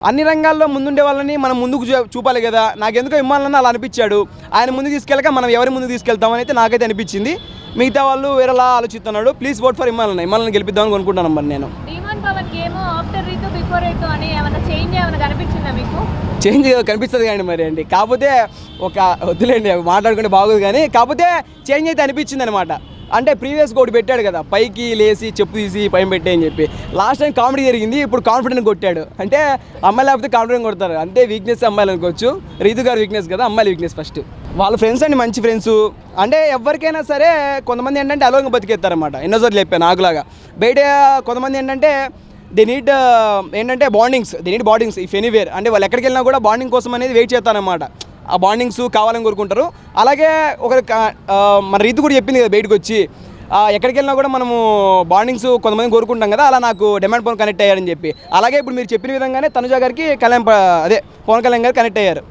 అన్ని రంగాల్లో ముందుండే వాళ్ళని మనం ముందుకు చూపాలి కదా. నాకెందుకో ఇమ్మాన్ అలా అనిపించాడు. ఆయన ముందుకు తీసుకెళ్ళక మనం ఎవరి ముందుకు తీసుకెళ్తామని అయితే నాకైతే అనిపించింది. మిగతా వాళ్ళు వేరేలా ఆలోచిస్తున్నాడు. ప్లీజ్ ఓట్ ఫర్ ఇమ్మాన్ గెలిపిద్దామని అనుకుంటున్నాను. మరి నేను చేంజ్ కనిపిస్తుంది కానీ మరి అండి, కాకపోతే ఒక వద్దులేండి మాట్లాడుకుంటే బాగోదు కానీ, కాకపోతే చేంజ్ అయితే అనిపించింది అనమాట. అంటే ప్రీవియస్ ఒకటి పెట్టాడు కదా, పైకి లేచి చెప్పు తీసి పైన పెట్టే అని చెప్పి. లాస్ట్ టైం కామెడీ జరిగింది, ఇప్పుడు కాన్ఫిడెంట్ కొట్టాడు. అంటే అమ్మాయిలు లేకపోతే కాన్ఫిడెంట్ కొడతారు, అంతే. వీక్నెస్ అమ్మాయిలు అనుకోవచ్చు. రీతు గారు వీక్నెస్ కదా, అమ్మాయిల వీక్నెస్ ఫస్ట్. వాళ్ళ ఫ్రెండ్స్ అండి, మంచి ఫ్రెండ్స్. అంటే ఎవరికైనా సరే కొంతమంది ఏంటంటే అలోంగా బతికేస్తారనమాట. ఎన్నోసార్లు చెప్పాను నాకులాగా. బయట కొంతమంది ఏంటంటే దే నీడ్ ఏంటంటే బాండింగ్స్ ఇఫ్ ఎనీవేర్. అంటే వాళ్ళు ఎక్కడికి వెళ్ళినా కూడా బాండింగ్ కోసం అనేది వెయిట్ చేస్తారనమాట. ఆ బాండింగ్స్ కావాలని కోరుకుంటారు. అలాగే మన రీతి కూడా చెప్పింది కదా బయటకు వచ్చి, ఎక్కడికి వెళ్ళినా కూడా మనము బాండింగ్స్ కొంతమంది కోరుకుంటాం కదా, అలా నాకు డిమాండ్ పవన్ కనెక్ట్ అయ్యారని చెప్పి. అలాగే ఇప్పుడు మీరు చెప్పిన విధంగానే తనుజా గారికి పవన్ కళ్యాణ్ గారు కనెక్ట్ అయ్యారు.